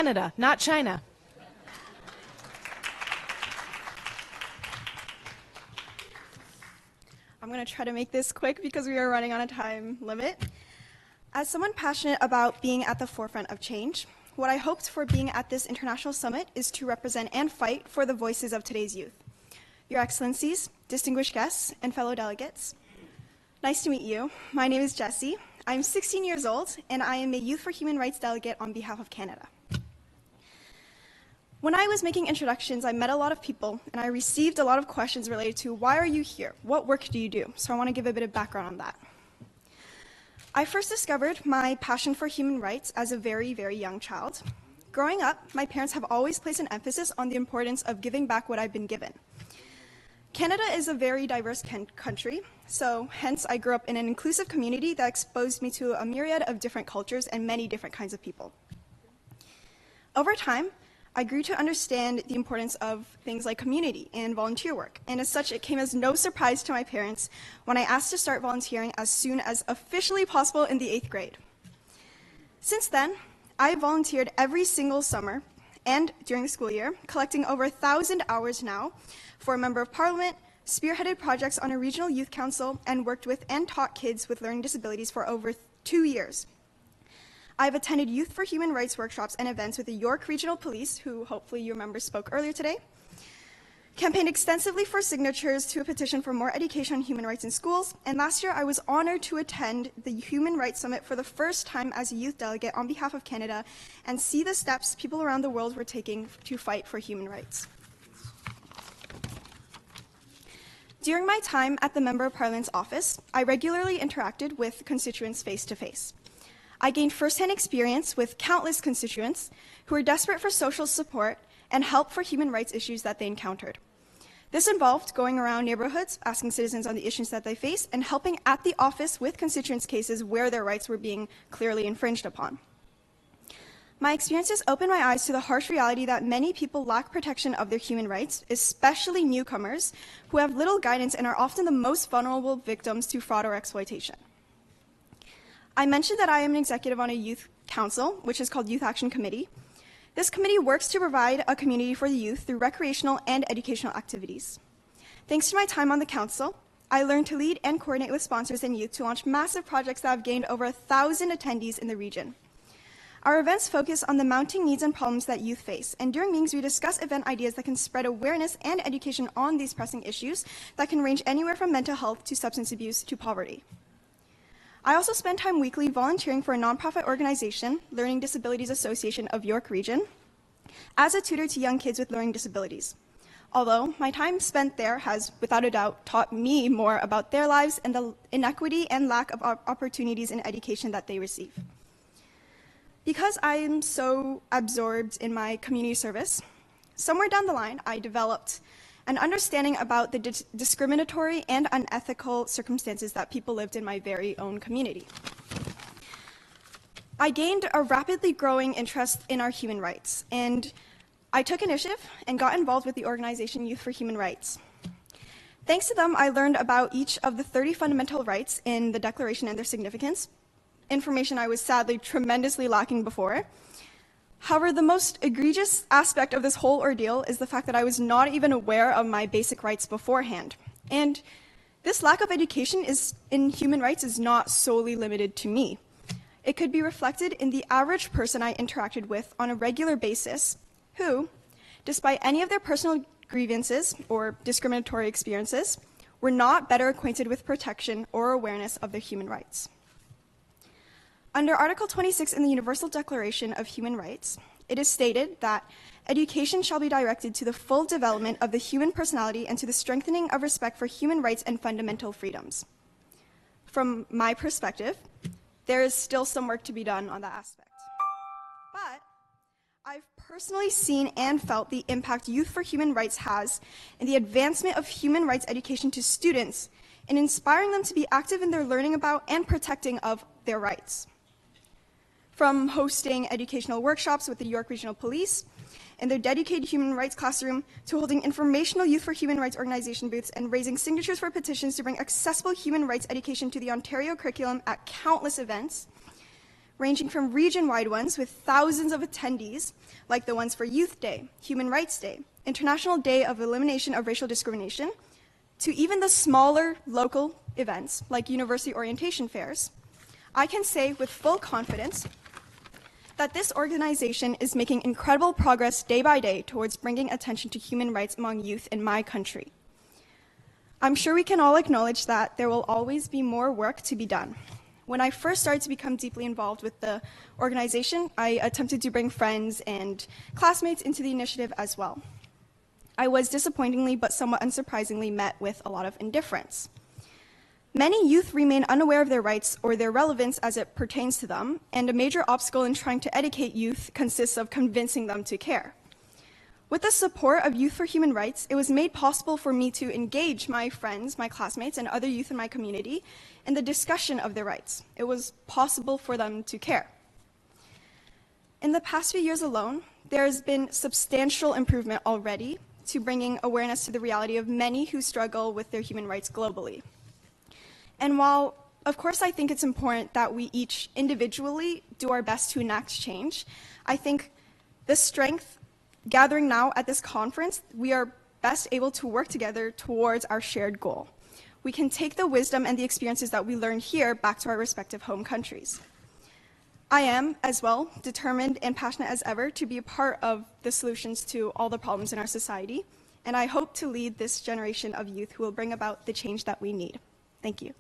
Canada, not China. I'm going to try to make this quick because we are running on a time limit. As someone passionate about being at the forefront of change, what I hoped for being at this international summit is to represent and fight for the voices of today's youth. Your Excellencies, distinguished guests, and fellow delegates, nice to meet you. My name is Jessie. I'm 16 years old, and I am a Youth for Human Rights delegate on behalf of Canada. When I was making introductions, I met a lot of people, and I received a lot of questions related to, why are you here? What work do you do? So I want to give a bit of background on that. I first discovered my passion for human rights as a very, very young child. Growing up, my parents have always placed an emphasis on the importance of giving back what I've been given. Canada is a very diverse country, so hence I grew up in an inclusive community that exposed me to a myriad of different cultures and many different kinds of people. Over time, I grew to understand the importance of things like community and volunteer work, and as such, it came as no surprise to my parents when I asked to start volunteering as soon as officially possible in the 8th grade. Since then, I have volunteered every single summer and during the school year, collecting over 1,000 hours now for a member of parliament, spearheaded projects on a regional youth council, and worked with and taught kids with learning disabilities for over 2 years. I've attended Youth for Human Rights workshops and events with the York Regional Police, who hopefully you remember spoke earlier today, campaigned extensively for signatures to a petition for more education on human rights in schools, and last year I was honored to attend the Human Rights Summit for the first time as a youth delegate on behalf of Canada and see the steps people around the world were taking to fight for human rights. During my time at the Member of Parliament's office, I regularly interacted with constituents face-to-face. I gained firsthand experience with countless constituents who were desperate for social support and help for human rights issues that they encountered. This involved going around neighborhoods, asking citizens on the issues that they face, and helping at the office with constituents' cases where their rights were being clearly infringed upon. My experiences opened my eyes to the harsh reality that many people lack protection of their human rights, especially newcomers who have little guidance and are often the most vulnerable victims to fraud or exploitation. I mentioned that I am an executive on a youth council, which is called Youth Action Committee. This committee works to provide a community for the youth through recreational and educational activities. Thanks to my time on the council, I learned to lead and coordinate with sponsors and youth to launch massive projects that have gained over 1,000 attendees in the region. Our events focus on the mounting needs and problems that youth face, and during meetings we discuss event ideas that can spread awareness and education on these pressing issues that can range anywhere from mental health to substance abuse to poverty. I also spend time weekly volunteering for a nonprofit organization, Learning Disabilities Association of York Region, as a tutor to young kids with learning disabilities. Although my time spent there has, without a doubt, taught me more about their lives and the inequity and lack of opportunities in education that they receive. Because I am so absorbed in my community service, somewhere down the line I developed an understanding about the discriminatory and unethical circumstances that people lived in my very own community. I gained a rapidly growing interest in our human rights, and I took initiative and got involved with the organization Youth for Human Rights. Thanks to them, I learned about each of the 30 fundamental rights in the Declaration and their significance, information I was sadly tremendously lacking before. However, the most egregious aspect of this whole ordeal is the fact that I was not even aware of my basic rights beforehand. And this lack of education in human rights is not solely limited to me. It could be reflected in the average person I interacted with on a regular basis who, despite any of their personal grievances or discriminatory experiences, were not better acquainted with protection or awareness of their human rights. Under Article 26 in the Universal Declaration of Human Rights, it is stated that education shall be directed to the full development of the human personality and to the strengthening of respect for human rights and fundamental freedoms. From my perspective, there is still some work to be done on that aspect. But I've personally seen and felt the impact Youth for Human Rights has in the advancement of human rights education to students and inspiring them to be active in their learning about and protecting of their rights. From hosting educational workshops with the York Regional Police in their dedicated human rights classroom to holding informational Youth for Human Rights organization booths and raising signatures for petitions to bring accessible human rights education to the Ontario curriculum at countless events, ranging from region-wide ones with thousands of attendees, like the ones for Youth Day, Human Rights Day, International Day of Elimination of Racial Discrimination, to even the smaller local events like university orientation fairs. I can say with full confidence that this organization is making incredible progress day by day towards bringing attention to human rights among youth in my country. I'm sure we can all acknowledge that there will always be more work to be done. When I first started to become deeply involved with the organization, I attempted to bring friends and classmates into the initiative as well. I was disappointingly but somewhat unsurprisingly met with a lot of indifference. Many youth remain unaware of their rights or their relevance as it pertains to them, and a major obstacle in trying to educate youth consists of convincing them to care. With the support of Youth for Human Rights, it was made possible for me to engage my friends, my classmates, and other youth in my community in the discussion of their rights. It was possible for them to care. In the past few years alone, there has been substantial improvement already to bringing awareness to the reality of many who struggle with their human rights globally. And while, of course, I think it's important that we each individually do our best to enact change, I think the strength gathering now at this conference, we are best able to work together towards our shared goal. We can take the wisdom and the experiences that we learned here back to our respective home countries. I am, as well, determined and passionate as ever to be a part of the solutions to all the problems in our society, and I hope to lead this generation of youth who will bring about the change that we need. Thank you.